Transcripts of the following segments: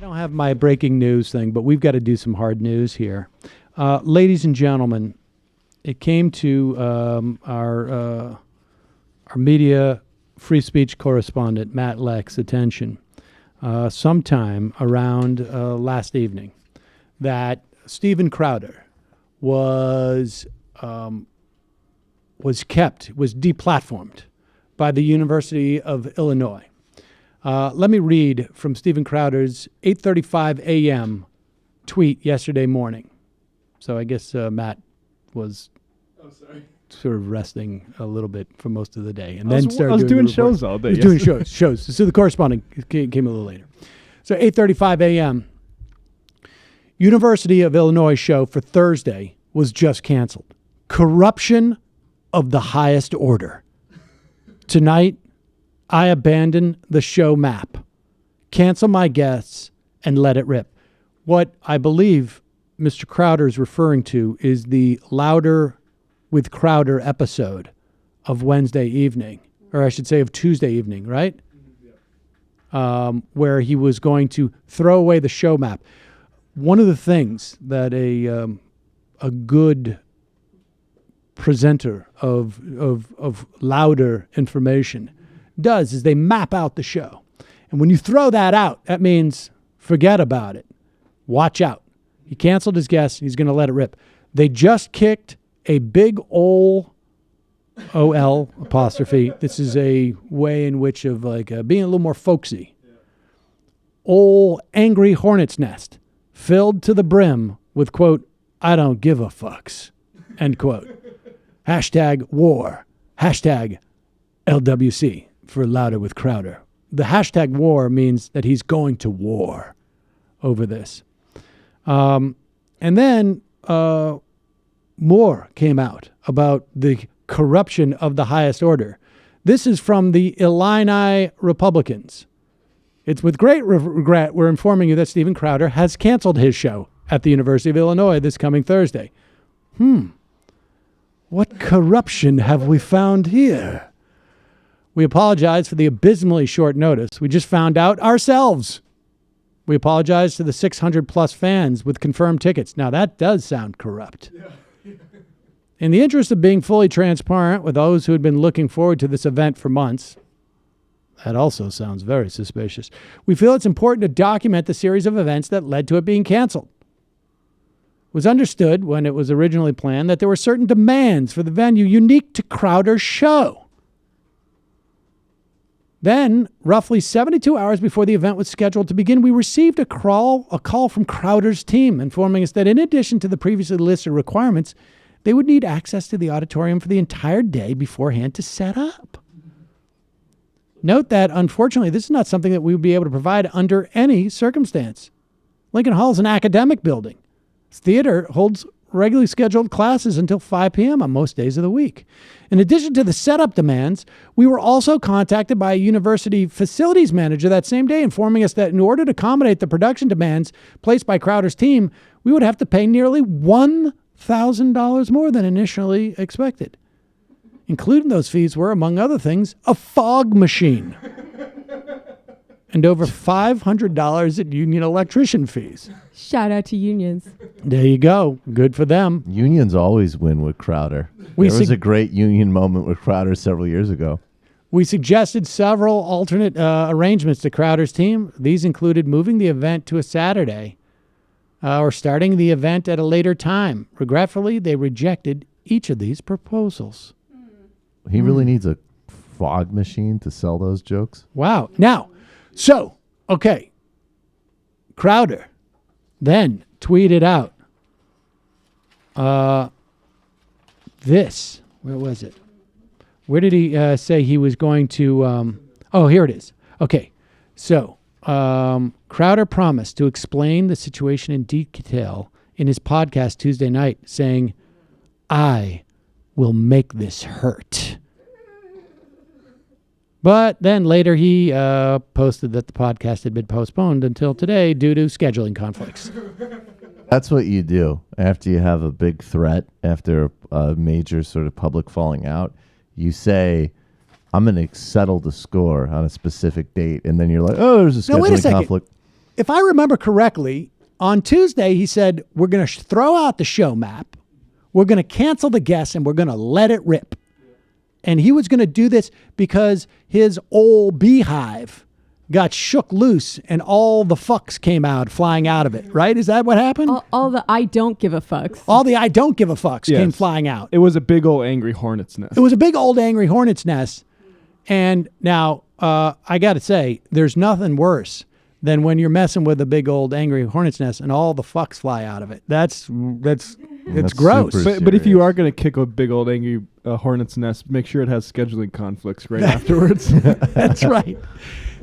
don't have my breaking news thing, but we've got to do some hard news here. Ladies and gentlemen, it came to our media free speech correspondent, Matt Leck's attention sometime around last evening that Steven Crowder was deplatformed by the University of Illinois. Let me read from Steven Crowder's 8:35 a.m. tweet yesterday morning. So I guess Matt was sort of resting a little bit for most of the day, and then started. I was doing shows all day. He was doing shows. So the correspondent came a little later. So 8:35 a.m. University of Illinois show for Thursday was just canceled. Corruption of the highest order. Tonight, I abandon the show map, cancel my guests, and let it rip. What I believe Mr. Crowder is referring to is the Louder with Crowder episode of Wednesday evening, or I should say of Tuesday evening, right? Where he was going to throw away the show map. One of the things that a good presenter of louder information does is they map out the show. And when you throw that out, that means forget about it. Watch out. He canceled his guest. He's going to let it rip. They just kicked a big OL apostrophe. This is a way in which of like being a little more folksy. Old angry hornet's nest filled to the brim with, quote, I don't give a fucks, end quote. Hashtag war. Hashtag LWC for Louder with Crowder. The hashtag war means that he's going to war over this. And then more came out about the corruption of the highest order. This is from the Illini Republicans. It's with great regret we're informing you that Steven Crowder has canceled his show at the University of Illinois this coming Thursday. What corruption have we found here? We apologize for the abysmally short notice. We just found out ourselves. We apologize to the 600 plus fans with confirmed tickets. Now that does sound corrupt. In the interest of being fully transparent with those who had been looking forward to this event for months, that also sounds very suspicious. We feel it's important to document the series of events that led to it being canceled. It was understood when it was originally planned that there were certain demands for the venue unique to Crowder's show. Then, roughly 72 hours before the event was scheduled to begin, we received a call from Crowder's team informing us that in addition to the previously listed requirements, they would need access to the auditorium for the entire day beforehand to set up. Note that, unfortunately, this is not something that we would be able to provide under any circumstance. Lincoln Hall is an academic building. Theater holds regularly scheduled classes until 5 p.m. on most days of the week. In addition to the setup demands, we were also contacted by a university facilities manager that same day informing us that in order to accommodate the production demands placed by Crowder's team, we would have to pay nearly $1,000 more than initially expected. Including those fees were, among other things, a fog machine and over $500 in union electrician fees. Shout out to unions. There you go. Good for them. Unions always win with Crowder. There was a great union moment with Crowder several years ago. We suggested several alternate arrangements to Crowder's team. These included moving the event to a Saturday or starting the event at a later time. Regretfully, they rejected each of these proposals. He really needs a fog machine to sell those jokes. Wow. Now, so, okay. Crowder then tweeted out this. Where was it? Where did he say he was going to? Oh, here it is. Okay. So, Crowder promised to explain the situation in detail in his podcast Tuesday night, saying, I will make this hurt. But then later he posted that the podcast had been postponed until today due to scheduling conflicts. That's what you do after you have a big threat, after a major sort of public falling out. You say, I'm going to settle the score on a specific date. And then you're like, oh, there's a scheduling conflict. if I remember correctly, on Tuesday he said, we're going to throw out the show map. We're going to cancel the guests and we're going to let it rip. And he was going to do this because his old beehive got shook loose and all the fucks came out, flying out of it, right? Is that what happened? All the I don't give a fucks. All the I don't give a fucks came flying out. It was a big old angry hornet's nest. It was a big old angry hornet's nest. And now, I got to say, there's nothing worse than when you're messing with a big old angry hornet's nest and all the fucks fly out of it. That's gross. super But if you serious. are going to kick a big old angry hornet's nest, make sure it has scheduling conflicts right afterwards. That's right.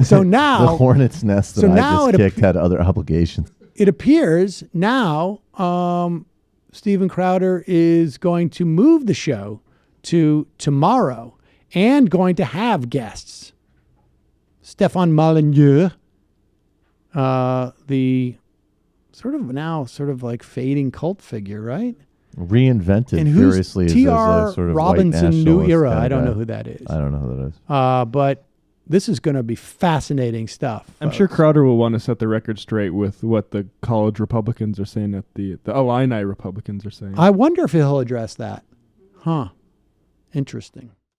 So The now hornet's nest that so I now just it kicked had other obligations. it appears now Steven Crowder is going to move the show to tomorrow and going to have guests. Stéphane Molyneux, the sort of like fading cult figure, right? Reinvented And who's furiously as T.R. a sort of Robinson white New nationalist Era? kind I of don't guy. know who that is. I don't know who that is. But this is going to be fascinating stuff. I'm sure folks. Crowder will want to set the record straight with what the college Republicans are saying at the Illini Republicans are saying. I wonder if he'll address that. Huh. Interesting.